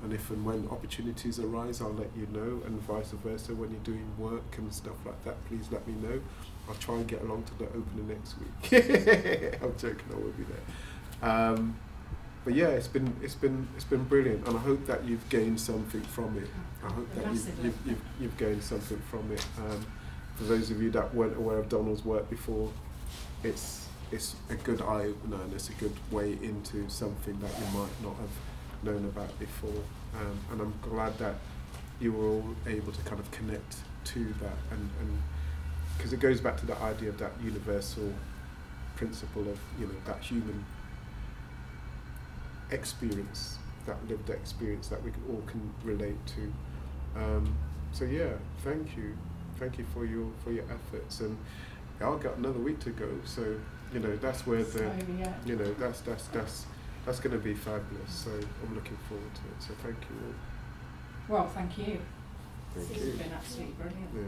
and if and when opportunities arise, I'll let you know, and vice versa. When you're doing work and stuff like that, please let me know. I'll try and get along to the opening next week. I'm joking, I will be there. But yeah, it's been brilliant, and I hope that you've gained something from it. I hope that you've gained something from it. For those of you that weren't aware of Donald's work before, it's a good eye opener, and it's a good way into something that you might not have known about before. And I'm glad that you were all able to kind of connect to that, and because it goes back to the idea of that universal principle of, you know, that human experience, that lived experience that we all can relate to. So yeah, thank you for your efforts, and I've got another week to go. So you know, that's where you know, that's going to be fabulous. So I'm looking forward to it. So thank you all. Well, thank you. Thank This you. has been absolutely brilliant. Yeah.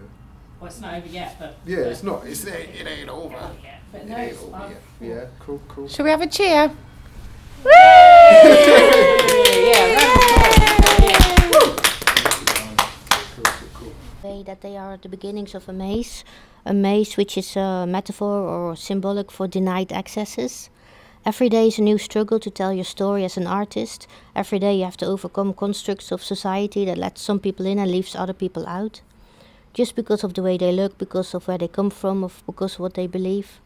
Well, it's not over yet, but Yeah, it's not. It ain't over. But no, It ain't it's over fun. yet. Yeah, cool. Shall we have a cheer? Cool. Say that they are at the beginnings of a maze which is a metaphor or symbolic for denied accesses. Every day is a new struggle to tell your story as an artist. Every day you have to overcome constructs of society that lets some people in and leaves other people out. Just because of the way they look, because of where they come from, or because of what they believe.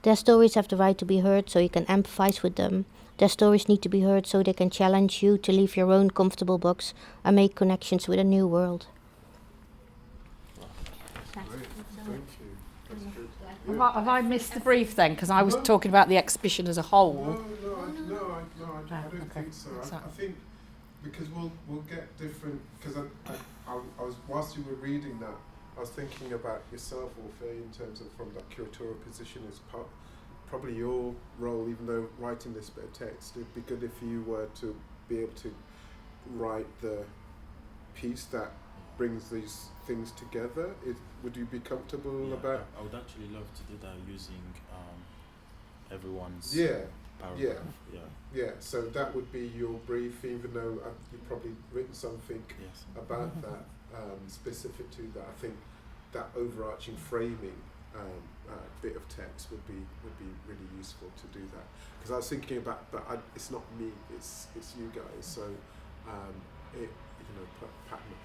Their stories have the right to be heard so you can empathize with them. Their stories need to be heard so they can challenge you to leave your own comfortable box and make connections with a new world. Great. Thank you. That's good. Have I missed the brief then? Because I was talking about the exhibition as a whole. I don't think so. I think because we'll get different. Because I was, whilst you were reading that, I was thinking about yourself, Orphe, in terms of from that curatorial position as probably your role. Even though writing this bit of text, it'd be good if you were to be able to write the piece that brings these things together. Would you be comfortable about? I would actually love to do that using everyone's paragraph. Yeah. Yeah, so that would be your brief, even though you've probably written something about that specific to that. I think that overarching framing bit of text would be really useful to do that. Because I was thinking about, it's not me, it's you guys. So pattern.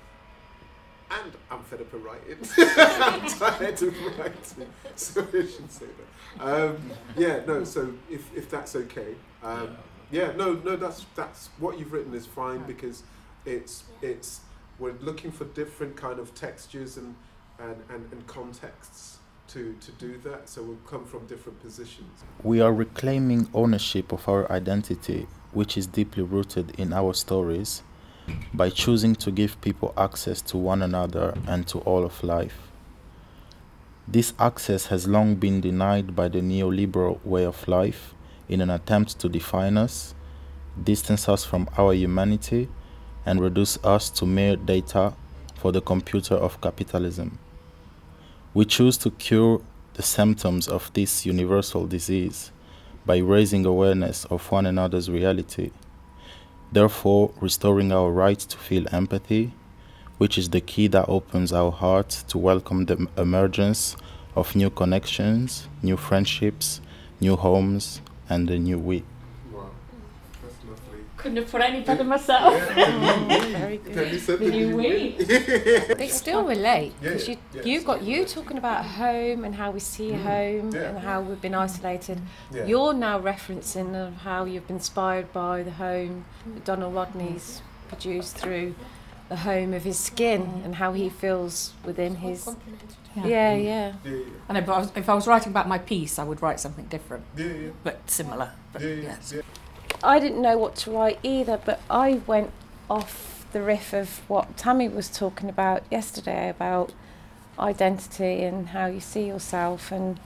And I'm fed up of writing. I'm tired of writing, so I shouldn't say that. So if that's okay. That's what you've written is fine, because it's we're looking for different kind of textures and contexts to do that, so we'll come from different positions. We are reclaiming ownership of our identity, which is deeply rooted in our stories, by choosing to give people access to one another and to all of life. This access has long been denied by the neoliberal way of life in an attempt to define us, distance us from our humanity, and reduce us to mere data for the computer of capitalism. We choose to cure the symptoms of this universal disease by raising awareness of one another's reality, therefore restoring our right to feel empathy, which is the key that opens our hearts to welcome the emergence of new connections, new friendships, new homes, and a new we. Wow, that's lovely. Couldn't have put any better myself. Very good. Can you set the New we. They still relate, because you got you talking about home and how we see home and how we've been isolated. Yeah. You're now referencing of how you've been inspired by the home that Donald Rodney's produced through the home of his skin and how he feels within his. Yeah. I know, but if I was writing about my piece, I would write something different, Yeah. but similar. But yes. I didn't know what to write either, but I went off the riff of what Tammy was talking about yesterday about identity and how you see yourself, and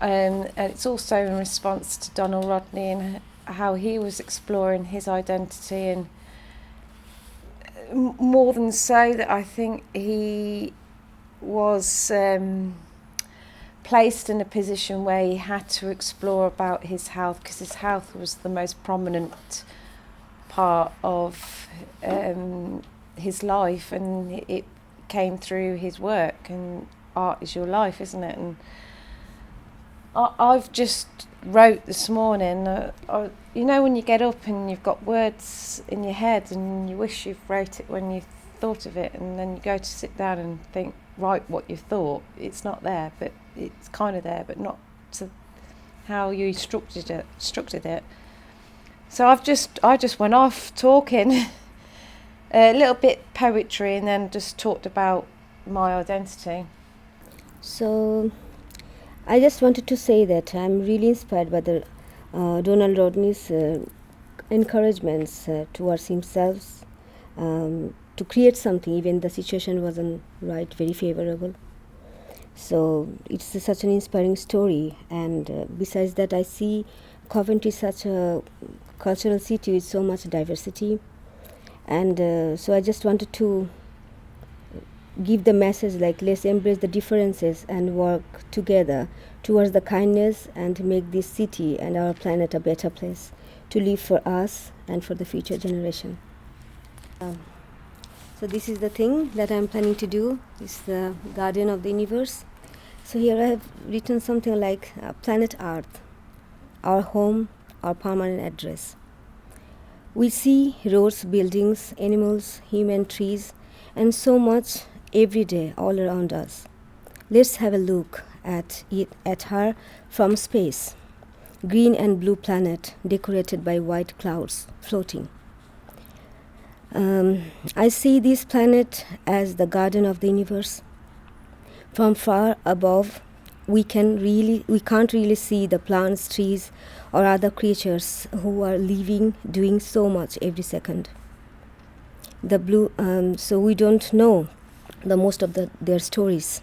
it's also in response to Donald Rodney and how he was exploring his identity, and more than so that I think he was placed in a position where he had to explore about his health, because his health was the most prominent part of his life, and it came through his work, and art is your life, isn't it? And I've just wrote this morning, you know when you get up and you've got words in your head and you wish you've wrote it when you thought of it, and then you go to sit down and think, write what you thought. It's not there, but it's kind of there, but not to how you structured it. So I just went off talking a little bit poetry, and then just talked about my identity. So I just wanted to say that I'm really inspired by the Donald Rodney's encouragements towards himself to create something, even the situation wasn't right, very favorable. So it's such an inspiring story, and besides that, I see Coventry such a cultural city with so much diversity, and so I just wanted to give the message like, let's embrace the differences and work together towards the kindness and to make this city and our planet a better place to live for us and for the future generation. So this is the thing that I'm planning to do. It's the Guardian of the Universe. So here I have written something like Planet Earth, our home, our permanent address. We see roads, buildings, animals, human, trees, and so much every day all around us. Let's have a look at her from space. Green and blue planet decorated by white clouds floating. I see this planet as the garden of the universe. From far above, we can't really see the plants, trees, or other creatures who are living, doing so much every second. The blue, so we don't know the most of their stories.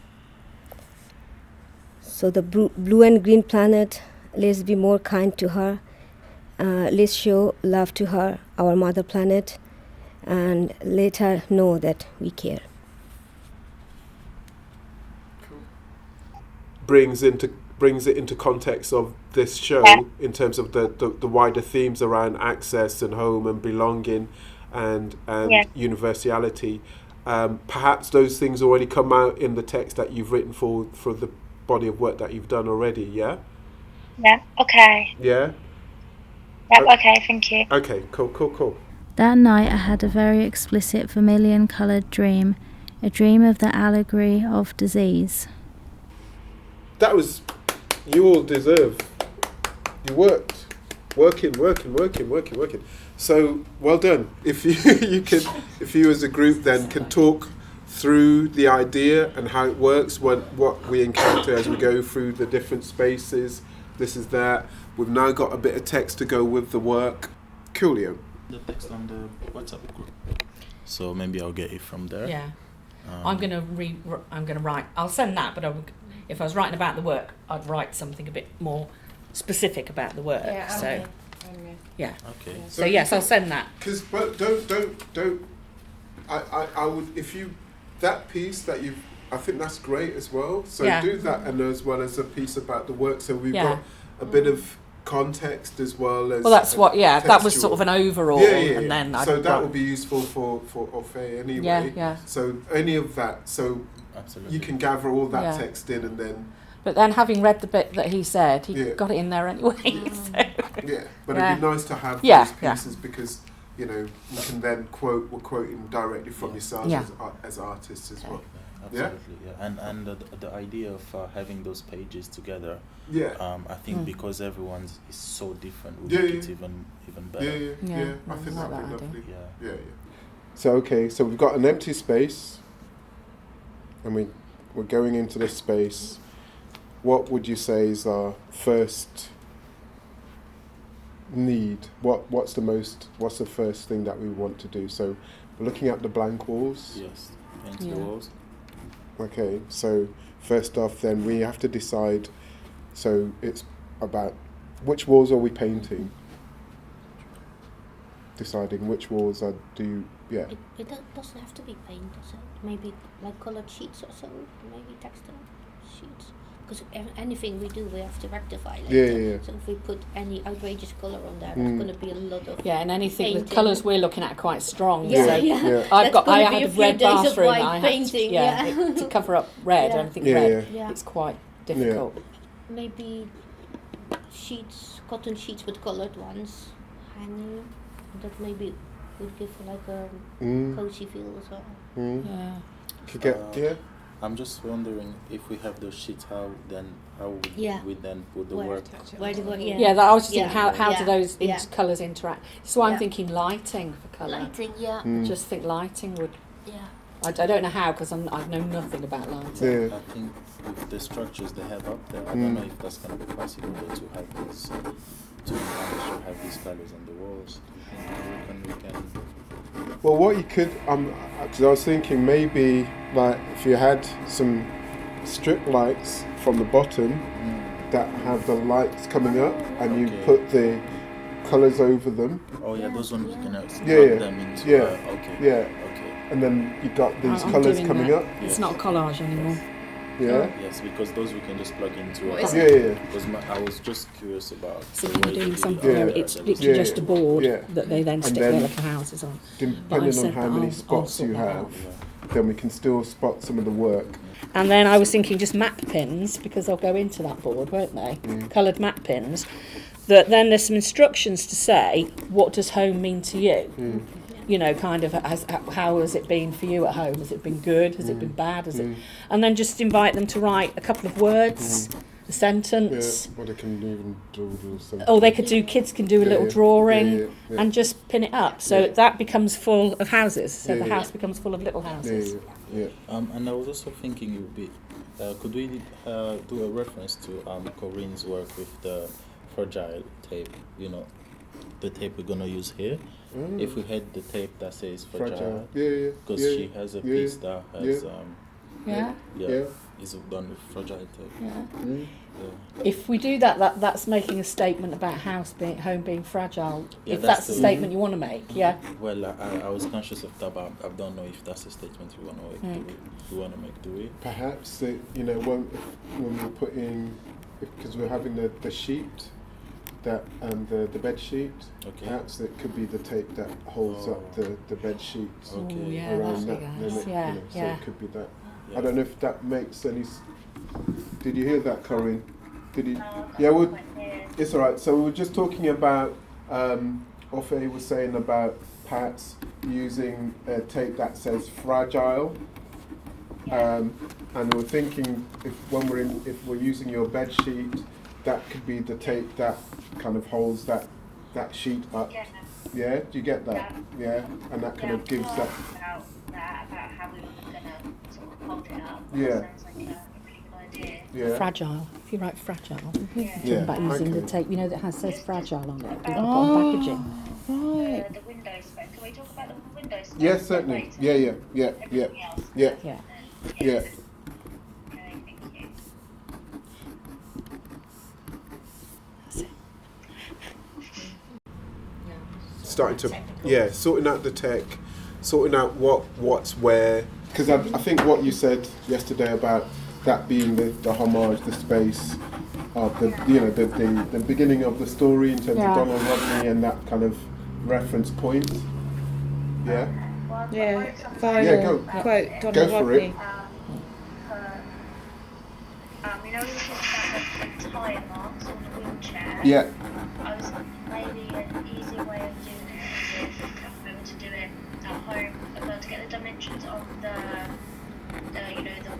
So the blue and green planet, let's be more kind to her. Let's show love to her, our mother planet, and let her know that we care. Brings it into context of this show in terms of the wider themes around access and home and belonging and universality. Perhaps those things already come out in the text that you've written for the body of work that you've done already, yeah? Yeah, okay. Yeah? Yep, okay, thank you. Okay, cool. That night I had a very explicit vermilion coloured dream, a dream of the allegory of disease. That was, you all deserve, you worked, working. So, well done. If you as a group then can talk through the idea and how it works, what we encounter as we go through the different spaces, this is that. We've now got a bit of text to go with the work. Coolio. The text on the WhatsApp group. So maybe I'll get it from there. Yeah. I'm gonna write. I'll send that, but if I was writing about the work, I'd write something a bit more specific about the work. Yeah, so. okay. Yeah. Okay. So yes, I'll send that. But don't. I would, if you, that piece that you, I think that's great as well. So do that, and as well as a piece about the work. So we've got a bit of context as well as. Well, that's what. Yeah, that was textual. sort of an overall, and then. So that will be useful for Ofe anyway. Yeah. So any of that, so Absolutely. you can gather all that text in, and then. But then, having read the bit that he said, he got it in there anyway. So. Yeah, but it'd be nice to have those pieces because you can then we're quoting directly from yourselves as artists as well. Absolutely, and the idea of having those pages together. I think because everyone's is so different, would make it even better. Yeah. I think like that'd be that lovely. Yeah. So we've got an empty space, and we're going into this space. What would you say is our first need? What's the first thing that we want to do? So we're looking at the blank walls. Yes, empty walls. Okay, so first off then we have to decide, so it's about which walls are we painting? Deciding which walls are It doesn't have to be paint, does it? Maybe like colored sheets or so, maybe textile sheets. because anything we do, we have to rectify later. Yeah. So if we put any outrageous color on there, Mm. there's going to be a lot of And anything, the painting. colours we're looking at are quite strong. Yeah, so yeah. I That's had gonna be a a few red days of bathroom. white I had painting, to cover up red. Yeah. Anything Yeah, red, yeah. it's quite difficult. Maybe sheets, cotton sheets with colored ones hanging. That maybe would give like a cozy feel as well. Yeah. Could get I'm just wondering if we have those sheets, how would Yeah. we then put the Where- work? Where do we, Yeah, that, I was just thinking, Yeah. how do those Yeah. colours interact? So I'm Yeah. thinking lighting for colour. lighting, yeah, Mm. Just think lighting would. yeah. I don't know how because I know nothing about lighting. Yeah. I think with the structures they have up there, I Mm. don't know if that's going to be possible to have these, to manage to have these colours on the walls. Do you think we can Well, what you could, because I was thinking maybe like if you had some strip lights from the bottom that have the lights coming up, and you Okay. put the colours over them. Oh yeah, those ones we can plug Yeah. them into. Yeah. Okay. Yeah, Okay. and then you got these I'm colours doing coming that. up. It's not a collage anymore. Yeah. Yes, because those we can just plug into. What a is Yeah, panel. yeah. Because I was just curious about. So the when way you're doing they do something it. where Yeah. it's That literally Yeah. just a board Yeah. that they then And stick then- their little houses on. Depending on said how that many I'll spots sort you that have, out. then we can still spot some of the work. And then I was thinking just map pins, because they'll go into that board, won't they? Coloured map pins. That then there's some instructions to say, what does home mean to you? You know, kind of, how has it been for you at home? Has it been good? Has it been bad? And then just invite them to write a couple of words, a Yeah, sentence. or they can even do something. Or they could do, kids can do a little Yeah, drawing yeah. and just pin it up. So Yeah. that becomes full of houses. So Yeah, the yeah. house becomes full of little Yeah, houses. yeah. And I was also thinking it would be, could we do a reference to Corinne's work with the fragile tape? You know, the tape we're gonna use here. If we had the tape that says fragile, Yeah. because yeah, she has a yeah, piece that has Yeah. Yeah. is done with fragile tape. Yeah. Mm. Yeah. If we do that, that's making a statement about home being fragile. Yeah, if that's that's the the- statement you want to make, yeah. Well, I was conscious of that, but I don't know if that's a statement we want to make. We want to make, do we? Perhaps when we put in, because we're having the sheet, that the bed sheet. Okay. Perhaps it could be the tape that holds up the bed sheets Okay. Oh, yeah, around that'd that. be nice. then Yeah, so yeah. it could be that. Yeah. I don't know if that makes any. Did you hear that, Corinne? Did you? Yeah. Well, it's all right. So we were just talking about. Ofe was saying about perhaps using a tape that says fragile. And we're thinking if we're using your bed sheet, that could be the tape that kind of holds that sheet up. Yeah, do you get that? Yeah, and that kind of gives that. About how we were going to sort of hold it up. Yeah. That sounds like a really good idea. Yeah. Fragile. If you write fragile, Yeah. about using the Okay. tape, that says fragile on it. We've got Oh. packaging. Right. The window space. Can we talk about the window space? Yes, certainly. Yeah. Everything else. Yeah. Yeah. Yeah. Okay, thank you. Starting to sorting out the tech, sorting out what's where, because I think what you said yesterday about that being the homage, the space of the beginning of the story in terms Yeah. of Donald Rodney and that kind of reference point. Yeah. Yeah. Final Yeah, go. quote, Donald Go for Rodney. it. We were talking about the tire marks on the wheelchair. Yeah. I was thinking maybe an easier way of doing it is if we were to do it at home, to get the dimensions of the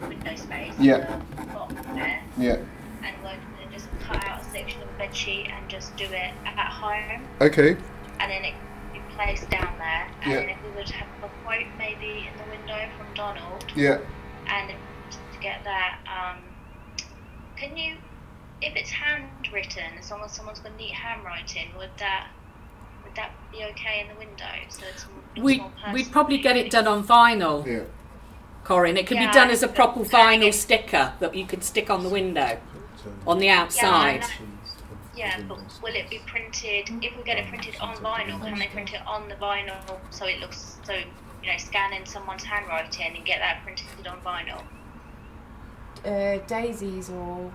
window space, Yeah. the bottom there, Yeah. and we're going to just cut out a section of the bed sheet and just do it at home, Okay. and then it can be placed down there, and Yeah. then if we were to have a quote maybe in the window from Donald, Yeah. and to get that, can you, if it's handwritten, as long as someone's got neat handwriting, would that be okay in the window? So it's more personal. We'd probably get it done on vinyl, Yeah. Corinne. It could be Yeah, done as a proper vinyl yeah. sticker that you could stick on the window, on the outside. Yeah, but will it be printed? If we get it printed on vinyl, can they print it on the vinyl so it looks scan in someone's handwriting and get that printed on vinyl? daisies or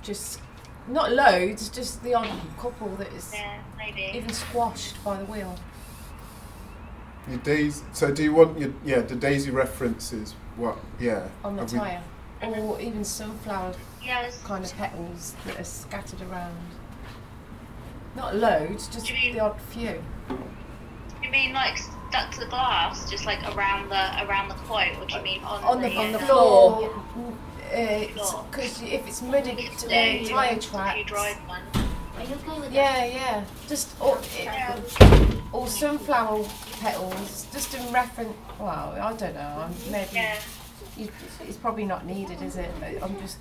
just not loads, just the odd couple that is maybe even squashed by the wheel. Your daisy. So do you want the daisy references? What? Yeah. On the tyre, or even sunflower kind of petals that are scattered around. Not loads, just the odd few. You mean like stuck to the glass, just like around the quote, or do you mean on the floor? Because if it's muddy tyre tracks. Are you okay with that? Yeah. Just or sunflower petals, just in reference. Well, I don't know. Maybe it's probably not needed, is it? I'm just.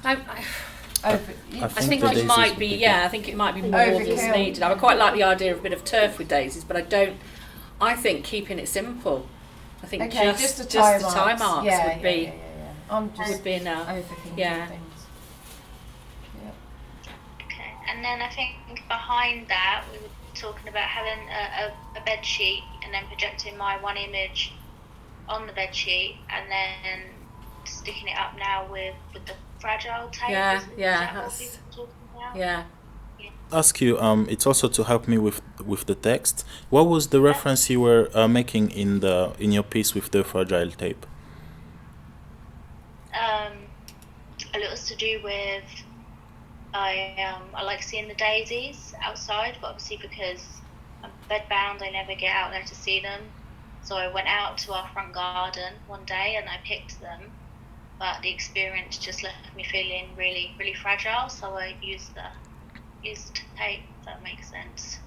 I think it might be. Yeah, I think it might be more than needed. I quite like the idea of a bit of turf with daisies, but I don't. I think keeping it simple. I think just the tie marks would be. I'm just would be enough. Overthinking things. Okay, and then I think behind that we were talking about having a bed sheet and then projecting my one image on the bed sheet and then sticking it up now with the fragile tape. Yeah. That's yeah. Ask you, it's also to help me with the text. What was the reference you were making in your piece with the fragile tape? A little to do with I like seeing the daisies outside, but obviously because I'm bedbound, I never get out there to see them. So I went out to our front garden one day and I picked them, but the experience just left me feeling really, really fragile. So I used tape. If that makes sense.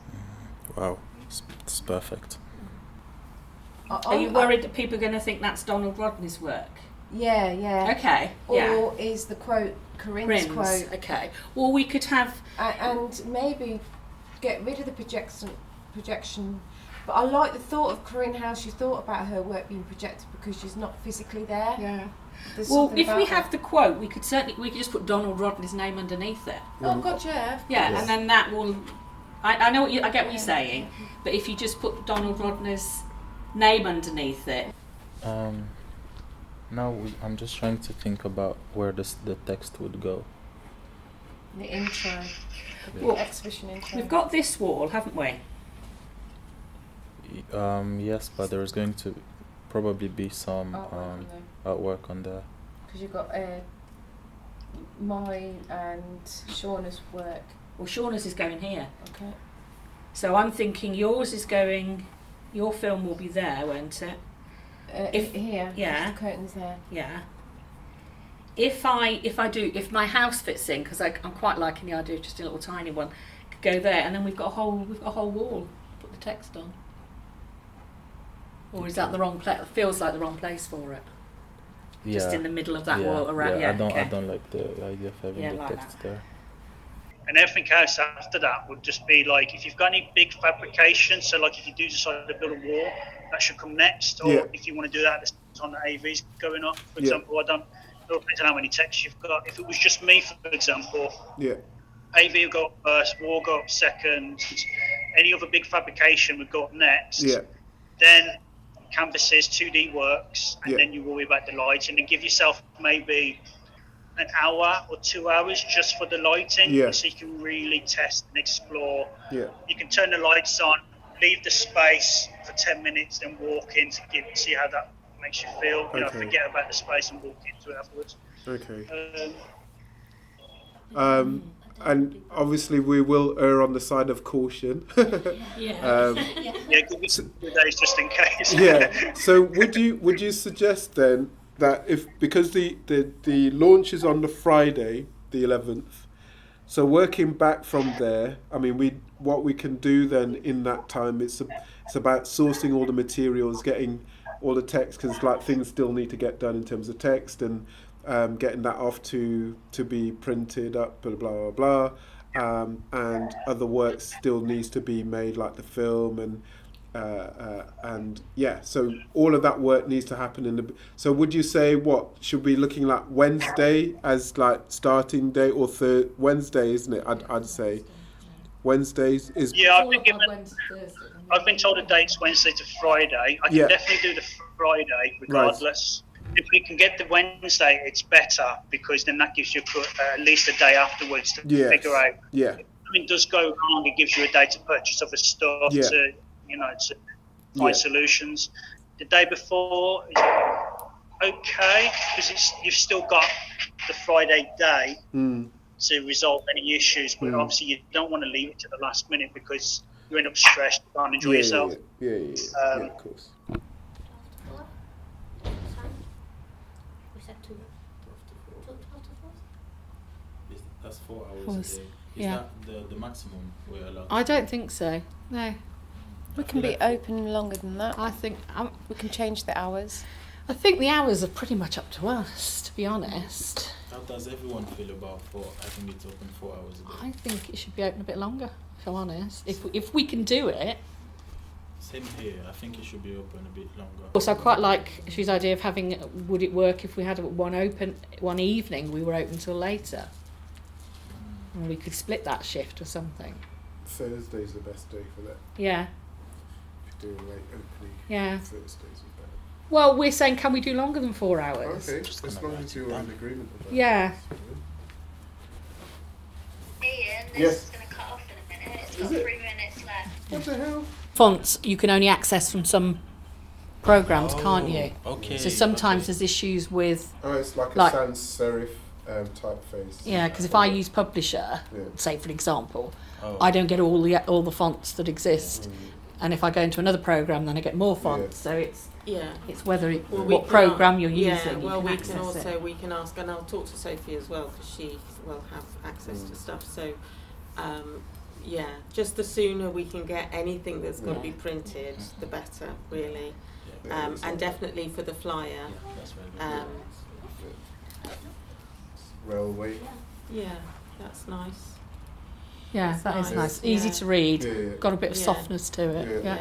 Wow, it's perfect. Are you worried that people are going to think that's Donald Rodney's work? Yeah. Okay. Or is the quote Corinne's quote? Okay. Well, we could have and maybe get rid of the projection. But I like the thought of Corinne, how she thought about her work being projected because she's not physically there. Yeah. Well, if we have the quote, we could just put Donald Rodney's name underneath it. Oh, gotcha. Yeah, and then that will. I know I get what you're saying, but if you just put Donald Rodney's name underneath it. Now I'm just trying to think about where the text would go. The intro, Well, exhibition intro. We've got this wall, haven't we? Yes, but there's going to probably be some artwork on there. Because you've got mine and Shauna's work. Well, Shauna's is going here. Okay. So I'm thinking your film will be there, won't it? Here. Yeah. The curtains there. Yeah. If my house fits in, because I'm quite liking the idea of just a little tiny one, could go there, and then we've got a whole wall. Put the text on. Or is that the wrong place? It feels like the wrong place for it. Yeah. Just in the middle of that wall around. Yeah. I don't like the idea of having the text there. And everything else after that would just be like, if you've got any big fabrication, so like if you do decide to build a wall, that should come next. Or if you want to do that, it's on the AVs going up. For example, it depends on how many texts you've got. If it was just me, for example, AV would go up first, wall go up second, any other big fabrication would go up next. Yeah. Then canvases, 2D works, and then you worry about the lighting, and give yourself maybe an hour or 2 hours just for the lighting, so you can really test and explore. Yeah. You can turn the lights on, leave the space for 10 minutes, then walk in to see how that makes you feel. You know, forget about the space and walk into it afterwards. Okay. And obviously we will err on the side of caution. Give me 2 days just in case. So would you suggest then that because the launch is on the Friday, the 11th, so working back from there, I mean, what we can do then in that time, it's about sourcing all the materials, getting all the text, because like things still need to get done in terms of text, and getting that off to be printed up, blah blah blah, and other work still needs to be made, like the film and so all of that work needs to happen so would you say, what should we be looking like, Wednesday as like starting day, or Wednesday, isn't it? I'd say Wednesdays is. I've been told the date's Wednesday to Friday. I can definitely do the Friday regardless. If we can get the Wednesday, it's better because then that gives you at least a day afterwards to figure out. Yeah. If something does go wrong, it gives you a day to purchase other stuff to find solutions. The day before is okay because you've still got the Friday day to resolve any issues, but obviously you don't want to leave it to the last minute because you end up stressed, you can't enjoy yourself. Yeah, of course. That's 4 hours a day. Is that the maximum we're allowed? I don't think so. No. We can be open longer than that. I think we can change the hours. I think the hours are pretty much up to us, to be honest. How does everyone feel about having it open 4 hours a day? I think it should be open a bit longer, if I'm honest. If we can do it. Same here. I think it should be open a bit longer. Also, I quite like Shu's idea of having. Would it work if we had one evening? We were open till later. Or we could split that shift or something. Thursday's the best day for that. Yeah. If you do a late opening. Yeah. Thursdays are better. Well, we're saying, can we do longer than 4 hours? Okay, as long as you're in agreement with that. Yeah. Ian, this Yes. is going to cut off in a minute. It's got 3 minutes left. What the hell? Fonts you can only access from some programs, can't you? Okay. So sometimes there's issues with. Oh, it's like a sans serif typeface. Yeah, because if I use Publisher, say for example, Oh. I don't get all the fonts that exist, and if I go into another program, then I get more fonts. So it's whether what program you're using. Yeah, well, you can we can access also it. ask, and I'll talk to Sophie as well because she will have access to stuff. So, just the sooner we can get anything that's got to be printed, the better, really. And definitely for the flyer. Railway. Yeah, that's nice. Yeah, that is nice. Easy to read. Yeah. Got a bit of softness to it. Yeah.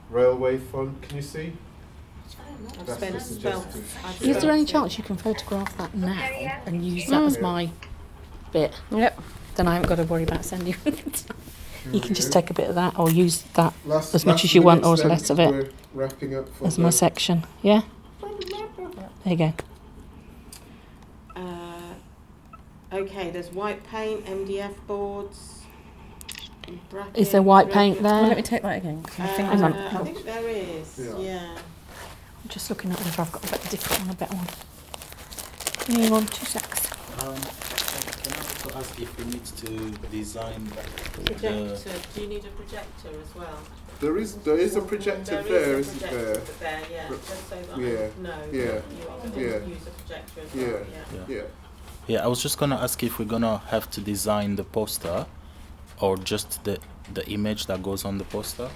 Railway font. Can you see? Is there any chance you can photograph that now and use that as my bit? Yep. Then I haven't got to worry about sending it. You can just take a bit of that or use that Last as much as you want or as minutes less of then, it we're wrapping up for as my section. Yeah? There you go. Okay, there's white paint, MDF boards. Is there white paint there? Well, let me take that again. Hang on. I think there is. Yeah. I'm just looking at whether I've got a different one, a better one. Give me 2 secs. Can I also ask if we need to design Projector. Do you need a projector as well? There is a projector there, isn't there? There, yeah. Just so that I know Yeah. you are going to use a projector as well. Yeah. Yeah, I was just gonna ask if we're gonna have to design the poster or just the image that goes on the poster.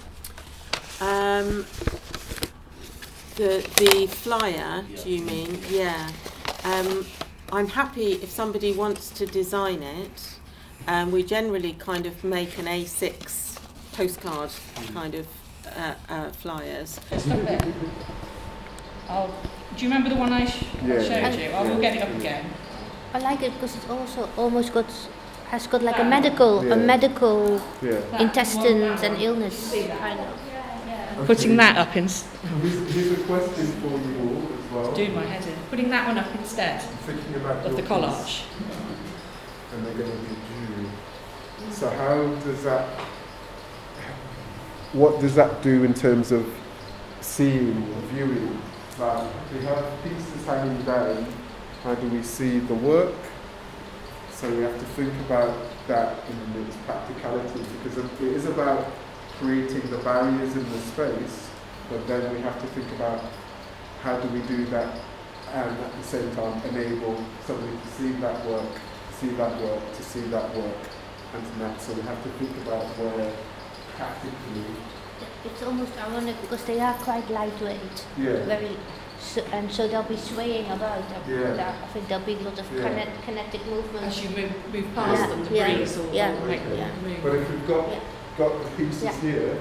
The flyer, do you mean? Yeah. I'm happy if somebody wants to design it. We generally kind of make an A6 postcard kind of flyers. Do you remember the one I showed you? I will get it up again. I like it because it's also almost has got like a medical intestines and illness kind of. Putting that up Here's a question for you all as well. Doing my head in. Putting that one up instead Thinking about of the your collage. piece, and they're going to be due. So how does that? What does that do in terms of seeing, viewing? Like we have pieces hanging down. How do we see the work? So we have to think about that in its practicality, because it is about creating the barriers in the space, but then we have to think about how do we do that and at the same time enable somebody to see that work, to see that work, and that. So we have to think about where practically. It's almost ironic because they are quite lightweight. Yeah. So they'll be swaying about. I think there'll be a lot of kinetic movement. As you move past them, the breeze will make them move. But if we've got the pieces here,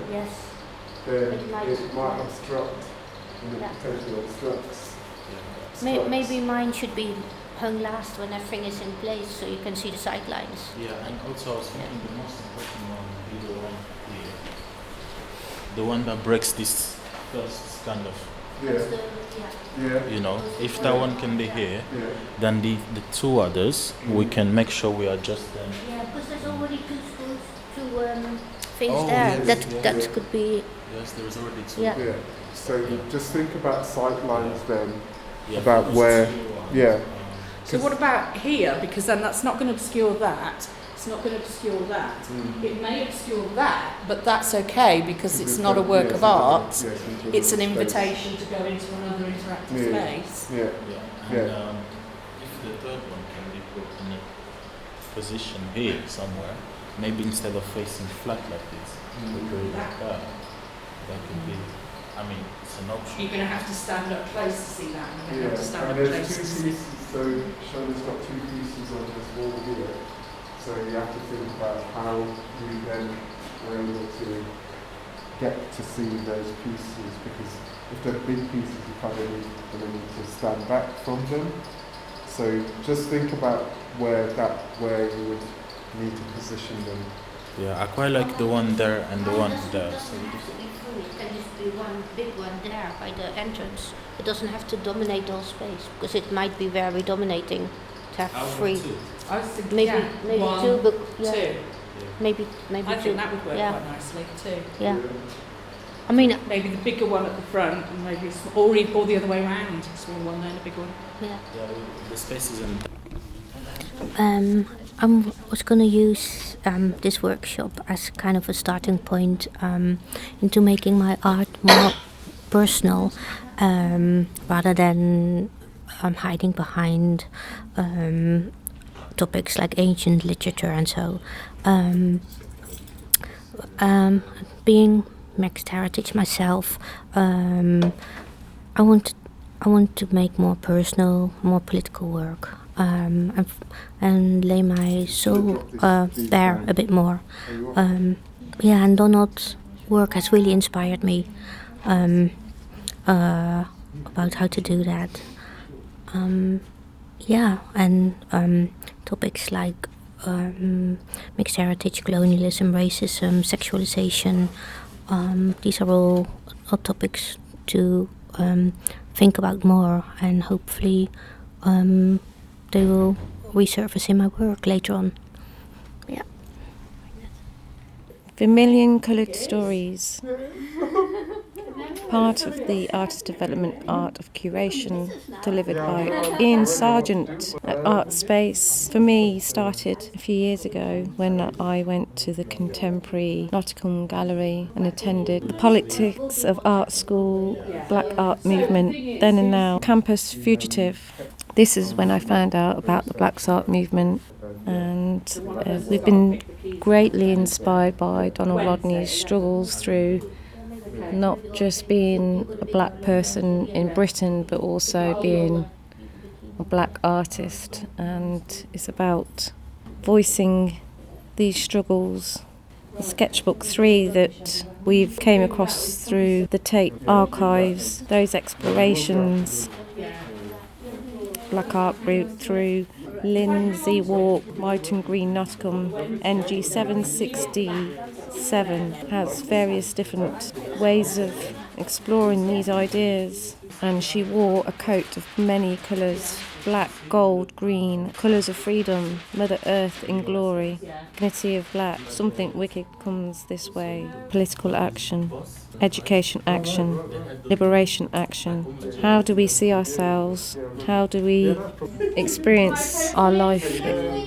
then it might obstruct, and it potentially obstructs. Maybe mine should be hung last when everything is in place, so you can see the sight lines. Yeah, and also I was thinking the most important one would be the one here. The one that breaks this first kind of You know, if that one can be here, then the two others, we can make sure we adjust them. Yeah, because there's already two schools, things Oh, there. yes, That could be. Yes, there's already two. Yeah. So just think about sight lines then, Yeah, about where, So what about here? Because then that's not going to obscure that. It's not going to obscure that. It may obscure that, but that's okay because it's not a work of art. It's an invitation to go into another interactive space. And if the third one can be put in a position here somewhere, maybe instead of facing flat like this, we go like that. That could be, I mean, it's an option. You're going to have to stand up close to see that. You're going to have to stand and up there's close two to see. pieces, so Shonda's got two pieces on this wall here. So you have to think about how you then are able to get to see those pieces, because if they're big pieces, you kind of need to stand back from them. So just think about where you would need to position them. Yeah, I quite like the one there and the one there. It doesn't have to be full. It can just be one big one there by the entrance. It doesn't have to dominate all space, because it might be very dominating to have three. I was thinking, Maybe one, two, but two. maybe I two. think that would work quite nicely too. Yeah. I mean, Maybe the bigger one at the front, and maybe or the other way around. A small one then a big one. yeah. Yeah, the space isn't. I was going to use this workshop as kind of a starting point into making my art more personal, rather than hiding behind topics like ancient literature and so. Being mixed heritage myself, I want to make more personal, more political work. And lay my soul bare a bit more. And Donald's work has really inspired me about how to do that. Topics like mixed heritage, colonialism, racism, sexualization. These are all topics to think about more, and hopefully they will resurface in my work later on. Yeah. Vermilion Coloured Stories. Part of the artist development art of curation delivered by Ian Sargent at Art Space. For me, started a few years ago when I went to the Contemporary Nottingham Gallery and attended the Politics of Art School, Black Art Movement, then and now, Campus Fugitive. This is when I found out about the Black Art Movement, and we've been greatly inspired by Donald Rodney's struggles through not just being a black person in Britain, but also being a black artist. And it's about voicing these struggles. The sketchbook 3 that we've came across through the Tate archives, those explorations, Black Art route through Lindsay Walk, White and Green Nottingham, NG 767, has various different ways of exploring these ideas. And she wore a coat of many colours: black, gold, green, colours of freedom, Mother Earth in glory, dignity of black. Something wicked comes this way. Political action, education action, liberation action. How do we see ourselves? How do we experience our life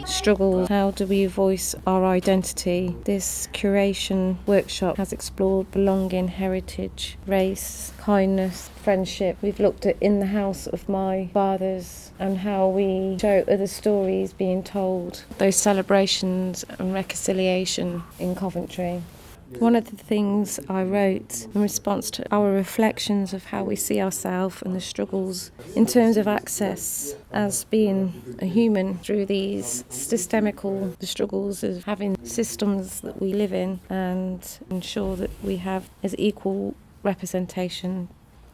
struggles? How do we voice our identity? This curation workshop has explored belonging, heritage, race, kindness, friendship. We've looked at In the House of My Fathers and how we show other stories being told, those celebrations and reconciliation in Coventry. One of the things I wrote in response to our reflections of how we see ourselves and the struggles in terms of access as being a human through these systemical struggles of having systems that we live in and ensure that we have as equal representation.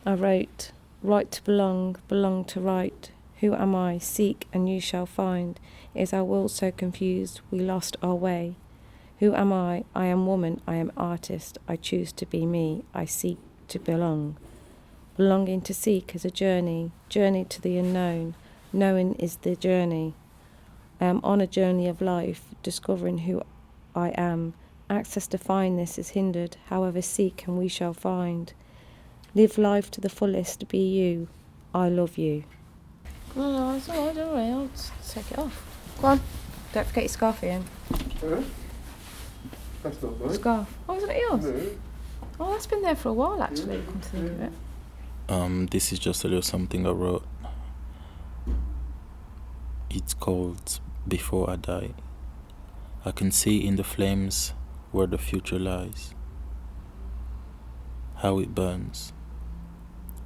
I wrote, right to belong, belong to right. Who am I? Seek and you shall find. Is our world so confused we lost our way? Who am I? I am woman, I am artist, I choose to be me, I seek to belong. longing to seek is a journey to the unknown. Knowing is the journey. I am on a journey of life, discovering who I am. Access to find this is hindered, however seek and we shall find. Live life to the fullest, be you. I love you. Oh, it's alright, don't worry, I'll just take it off. Go on. Don't forget your scarf, Ian. That's not mine. Scarf. Oh, isn't it yours? No. Oh, that's been there for a while, actually, come to think of it. This is just a little something I wrote. It's called Before I Die. I can see in the flames where the future lies, how it burns,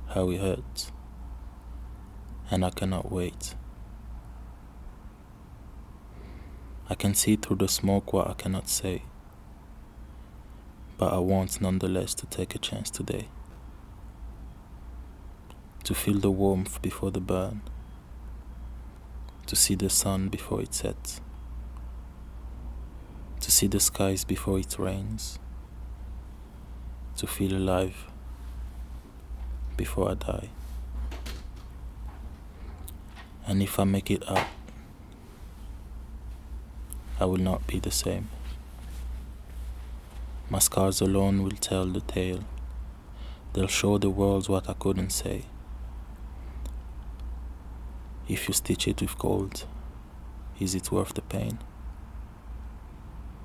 how it hurts, and I cannot wait. I can see through the smoke what I cannot say, but I want nonetheless to take a chance today, to feel the warmth before the burn, to see the sun before it sets, to see the skies before it rains, to feel alive before I die. And if I make it up, I will not be the same. My scars alone will tell the tale. They'll show the world what I couldn't say. If you stitch it with gold, is it worth the pain?